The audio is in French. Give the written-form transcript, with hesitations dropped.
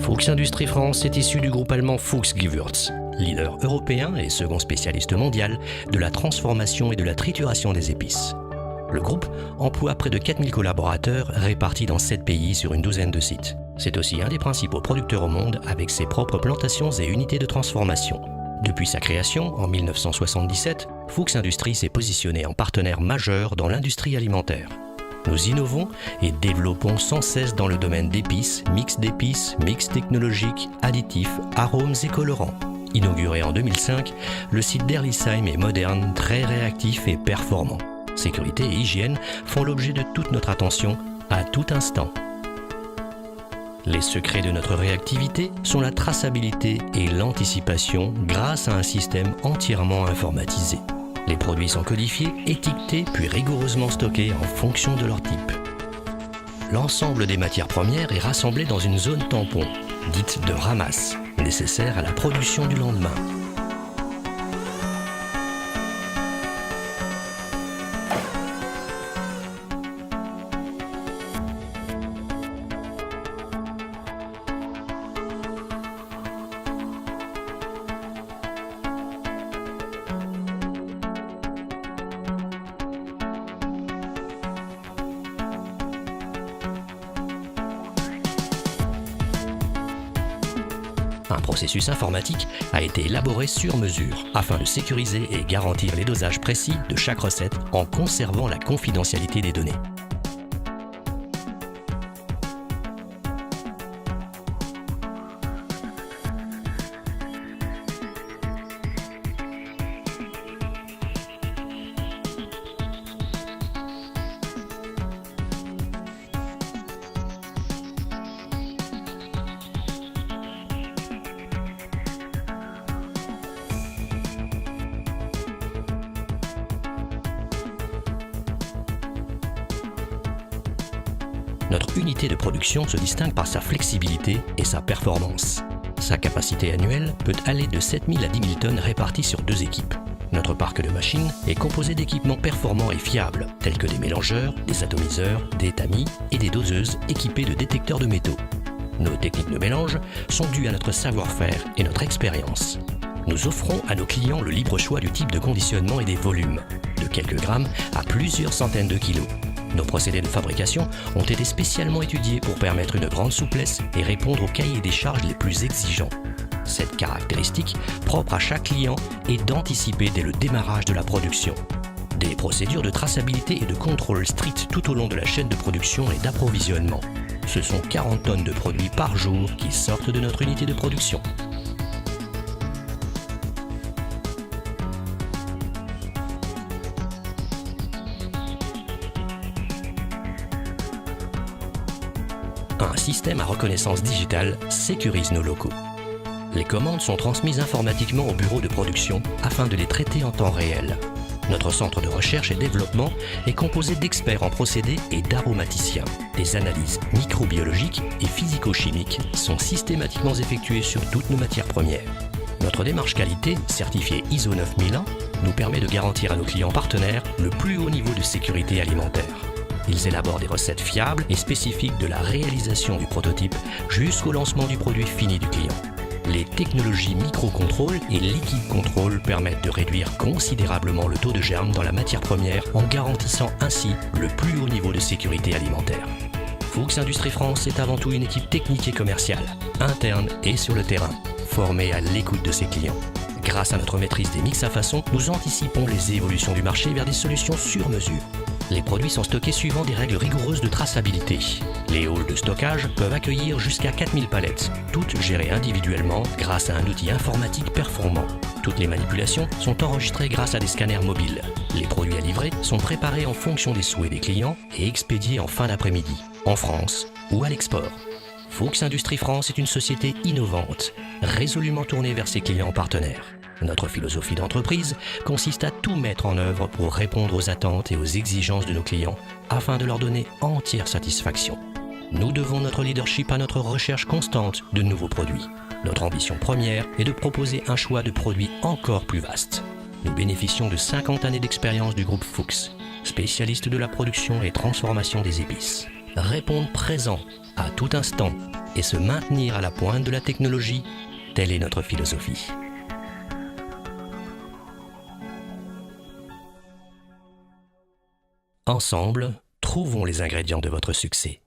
Fuchs Industrie France est issu du groupe allemand Fuchs Gewürz, leader européen et second spécialiste mondial de la transformation et de la trituration des épices. Le groupe emploie près de 4000 collaborateurs répartis dans 7 pays sur une douzaine de sites. C'est aussi un des principaux producteurs au monde avec ses propres plantations et unités de transformation. Depuis sa création, en 1977, Fuchs Industrie s'est positionné en partenaire majeur dans l'industrie alimentaire. Nous innovons et développons sans cesse dans le domaine d'épices, mix technologiques, additifs, arômes et colorants. Inauguré en 2005, le site d'Erlisheim est moderne, très réactif et performant. Sécurité et hygiène font l'objet de toute notre attention à tout instant. Les secrets de notre réactivité sont la traçabilité et l'anticipation grâce à un système entièrement informatisé. Les produits sont codifiés, étiquetés puis rigoureusement stockés en fonction de leur type. L'ensemble des matières premières est rassemblé dans une zone tampon, dite de ramasse, nécessaire à la production du lendemain. Un processus informatique a été élaboré sur mesure afin de sécuriser et garantir les dosages précis de chaque recette en conservant la confidentialité des données. Notre unité de production se distingue par sa flexibilité et sa performance. Sa capacité annuelle peut aller de 7000 à 10 000 tonnes réparties sur 2 équipes. Notre parc de machines est composé d'équipements performants et fiables, tels que des mélangeurs, des atomiseurs, des tamis et des doseuses équipées de détecteurs de métaux. Nos techniques de mélange sont dues à notre savoir-faire et notre expérience. Nous offrons à nos clients le libre choix du type de conditionnement et des volumes, de quelques grammes à plusieurs centaines de kilos. Nos procédés de fabrication ont été spécialement étudiés pour permettre une grande souplesse et répondre aux cahiers des charges les plus exigeants. Cette caractéristique, propre à chaque client, est d'anticiper dès le démarrage de la production. Des procédures de traçabilité et de contrôle strictes tout au long de la chaîne de production et d'approvisionnement. Ce sont 40 tonnes de produits par jour qui sortent de notre unité de production. Un système à reconnaissance digitale sécurise nos locaux. Les commandes sont transmises informatiquement au bureau de production afin de les traiter en temps réel. Notre centre de recherche et développement est composé d'experts en procédés et d'aromaticiens. Des analyses microbiologiques et physico-chimiques sont systématiquement effectuées sur toutes nos matières premières. Notre démarche qualité, certifiée ISO 9001, nous permet de garantir à nos clients partenaires le plus haut niveau de sécurité alimentaire. Ils élaborent des recettes fiables et spécifiques de la réalisation du prototype jusqu'au lancement du produit fini du client. Les technologies microcontrôle et liquide contrôle permettent de réduire considérablement le taux de germes dans la matière première en garantissant ainsi le plus haut niveau de sécurité alimentaire. Fuchs Industrie France est avant tout une équipe technique et commerciale, interne et sur le terrain, formée à l'écoute de ses clients. Grâce à notre maîtrise des mix à façon, nous anticipons les évolutions du marché vers des solutions sur mesure. Les produits sont stockés suivant des règles rigoureuses de traçabilité. Les halls de stockage peuvent accueillir jusqu'à 4000 palettes, toutes gérées individuellement grâce à un outil informatique performant. Toutes les manipulations sont enregistrées grâce à des scanners mobiles. Les produits à livrer sont préparés en fonction des souhaits des clients et expédiés en fin d'après-midi, en France ou à l'export. Fuchs Industrie France est une société innovante, résolument tournée vers ses clients partenaires. Notre philosophie d'entreprise consiste à tout mettre en œuvre pour répondre aux attentes et aux exigences de nos clients afin de leur donner entière satisfaction. Nous devons notre leadership à notre recherche constante de nouveaux produits. Notre ambition première est de proposer un choix de produits encore plus vaste. Nous bénéficions de 50 années d'expérience du groupe Fuchs, spécialiste de la production et transformation des épices. Répondre présent à tout instant et se maintenir à la pointe de la technologie, telle est notre philosophie. Ensemble, trouvons les ingrédients de votre succès.